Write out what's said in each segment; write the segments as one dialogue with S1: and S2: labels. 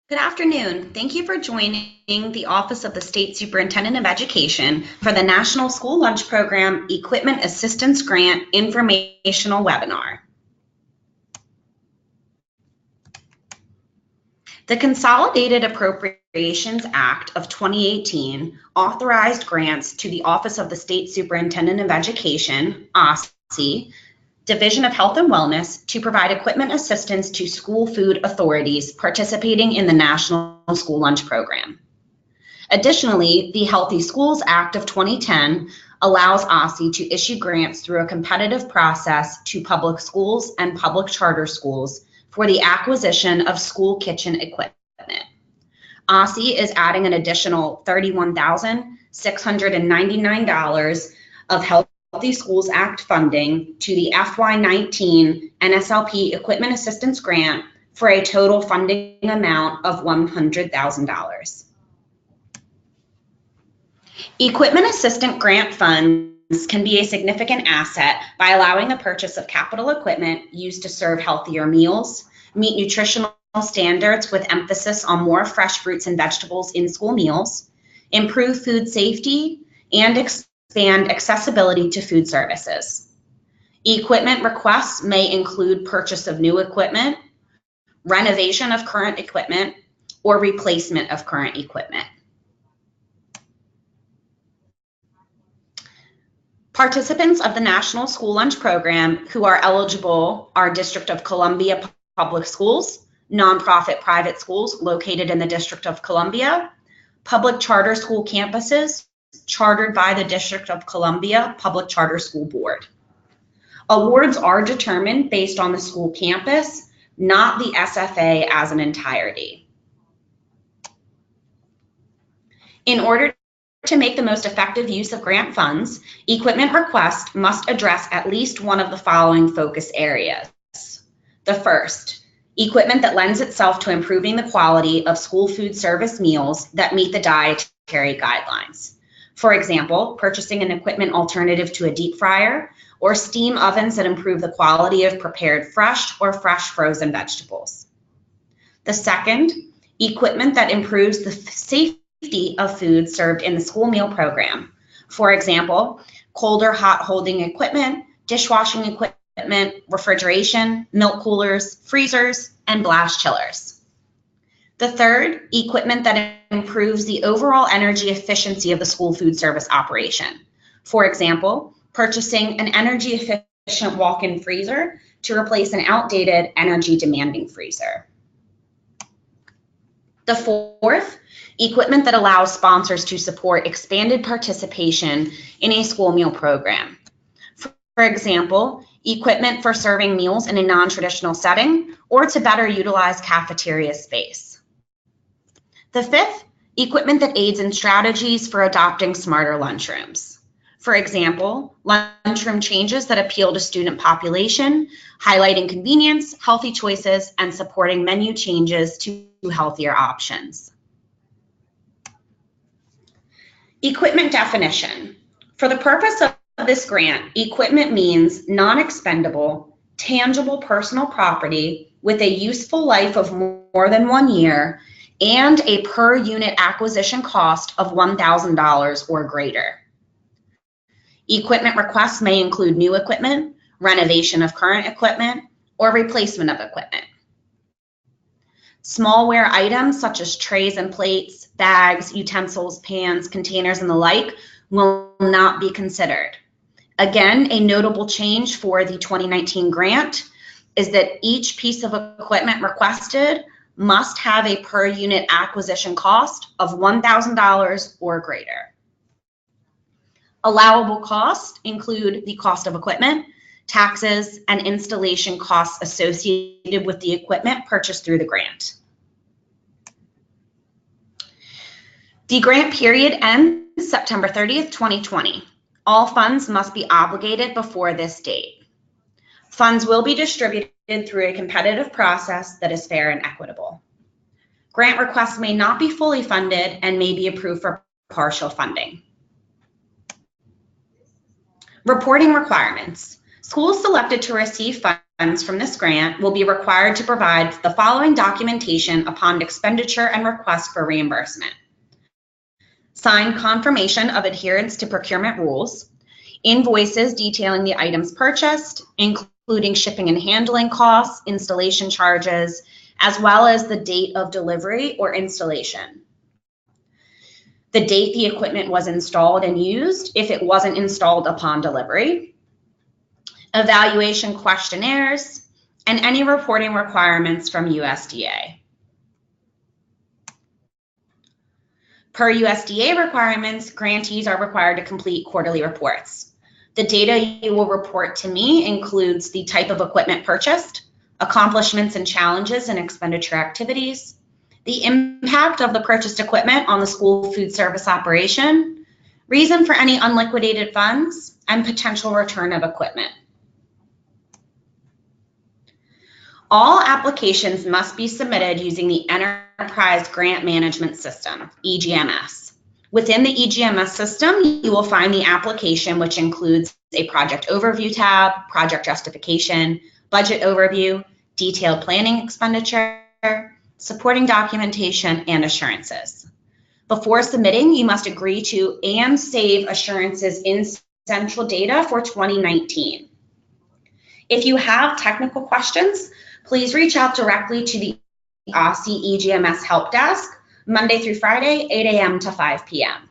S1: Good afternoon. Thank you for joining the Office of the State Superintendent of Education for the National School Lunch Program Equipment Assistance Grant Informational Webinar. The Consolidated Appropriations Act of 2018 authorized grants to the Office of the State Superintendent of Education, OSSE, Division of Health and Wellness, to provide equipment assistance to school food authorities participating in the National School Lunch Program. Additionally, the Healthy Schools Act of 2010 allows OSSE to issue grants through a competitive process to public schools and public charter schools for the acquisition of school kitchen equipment. OSSE is adding an additional $31,699 of Healthy Schools Act funding to the FY19 NSLP Equipment Assistance Grant for a total funding amount of $100,000. Equipment Assistance Grant funds can be a significant asset by allowing the purchase of capital equipment used to serve healthier meals, meet nutritional standards with emphasis on more fresh fruits and vegetables in school meals, improve food safety, and expand accessibility to food services. Equipment requests may include purchase of new equipment, renovation of current equipment, or replacement of current equipment. Participants of the National School Lunch Program who are eligible are District of Columbia Public Schools, nonprofit private schools located in the District of Columbia, public charter school campuses chartered by the District of Columbia Public Charter School Board. Awards are determined based on the school campus, not the SFA as an entirety. In order to make the most effective use of grant funds, equipment requests must address at least one of the following focus areas. The first, equipment that lends itself to improving the quality of school food service meals that meet the dietary guidelines. For example, purchasing an equipment alternative to a deep fryer or steam ovens that improve the quality of prepared fresh or fresh frozen vegetables. The second, equipment that improves the safety of food served in the school meal program. For example, cold or hot holding equipment, dishwashing equipment, refrigeration, milk coolers, freezers, and blast chillers. The third, equipment that improves the overall energy efficiency of the school food service operation. For example, purchasing an energy efficient walk-in freezer to replace an outdated energy demanding freezer. The fourth, equipment that allows sponsors to support expanded participation in a school meal program. For example, equipment for serving meals in a non-traditional setting or to better utilize cafeteria space. The fifth, equipment that aids in strategies for adopting smarter lunchrooms. For example, lunchroom changes that appeal to student population, highlighting convenience, healthy choices, and supporting menu changes to healthier options. Equipment definition. For the purpose of this grant, equipment means non-expendable, tangible personal property with a useful life of more than 1 year and a per unit acquisition cost of $1,000 or greater. Equipment requests may include new equipment, renovation of current equipment, or replacement of equipment. Smallware items such as trays and plates, bags, utensils, pans, containers, and the like will not be considered. Again, a notable change for the 2019 grant is that each piece of equipment requested must have a per unit acquisition cost of $1,000 or greater. Allowable costs include the cost of equipment, taxes, and installation costs associated with the equipment purchased through the grant. The grant period ends September 30th, 2020. All funds must be obligated before this date. Funds will be distributed through a competitive process that is fair and equitable. Grant requests may not be fully funded and may be approved for partial funding. Reporting requirements. Schools selected to receive funds from this grant will be required to provide the following documentation upon expenditure and request for reimbursement. Signed confirmation of adherence to procurement rules, invoices detailing the items purchased, including shipping and handling costs, installation charges, as well as the date of delivery or installation. The date the equipment was installed and used if it wasn't installed upon delivery, evaluation questionnaires, and any reporting requirements from USDA. Per USDA requirements, grantees are required to complete quarterly reports. The data you will report to me includes the type of equipment purchased, accomplishments and challenges in expenditure activities, the impact of the purchased equipment on the school food service operation, reason for any unliquidated funds, and potential return of equipment. All applications must be submitted using the Enterprise Grant Management System, EGMS. Within the EGMS system, you will find the application, which includes a project overview tab, project justification, budget overview, detailed planning expenditure, supporting documentation, and assurances. Before submitting, you must agree to and save assurances in central data for 2019. If you have technical questions, please reach out directly to the OSSE EGMS Help Desk, Monday through Friday, 8 a.m. to 5 p.m.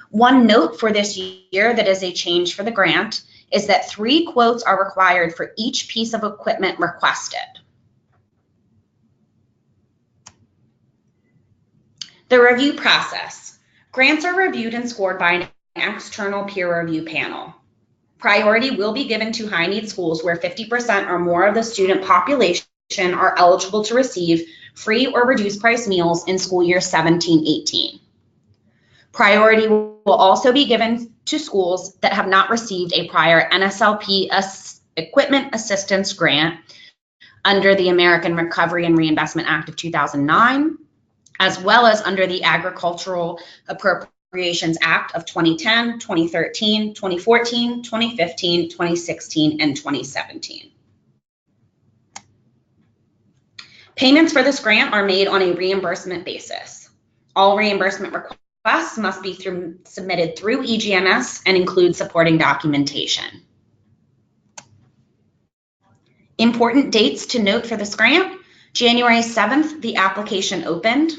S1: One note for this year that is a change for the grant is that 3 quotes are required for each piece of equipment requested. The review process. Grants are reviewed and scored by an external peer review panel. Priority will be given to high-need schools where 50% or more of the student population are eligible to receive free or reduced price meals in school year 17-18. Priority will also be given to schools that have not received a prior NSLP equipment assistance grant under the American Recovery and Reinvestment Act of 2009, as well as under the Agricultural Appropriations Act of 2010, 2013, 2014, 2015, 2016, and 2017. Payments for this grant are made on a reimbursement basis. All reimbursement requests must be submitted through EGMS and include supporting documentation. Important dates to note for this grant: January 7th, the application opened.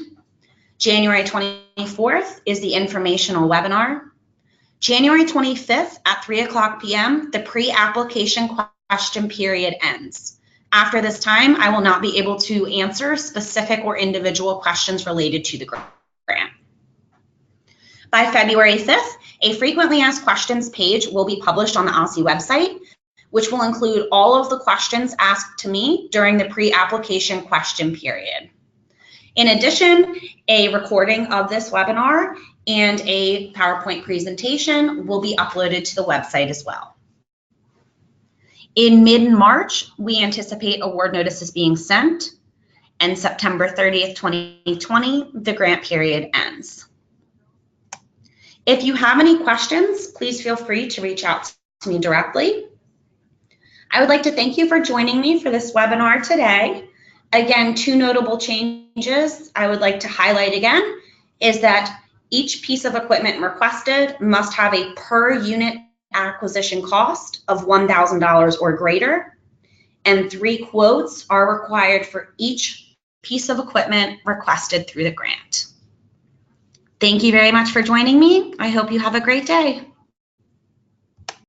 S1: January 24th is the informational webinar. January 25th at 3:00 p.m., the pre-application question period ends. After this time, I will not be able to answer specific or individual questions related to the grant. By February 5th, a frequently asked questions page will be published on the OSSE website, which will include all of the questions asked to me during the pre-application question period. In addition, a recording of this webinar and a PowerPoint presentation will be uploaded to the website as well. In mid-March, we anticipate award notices being sent, and September 30th, 2020, the grant period ends. If you have any questions, please feel free to reach out to me directly. I would like to thank you for joining me for this webinar today. Again, 2 notable changes I would like to highlight again is that each piece of equipment requested must have a per unit acquisition cost of $1,000 or greater, and 3 quotes are required for each piece of equipment requested through the grant. Thank you very much for joining me. I hope you have a great day.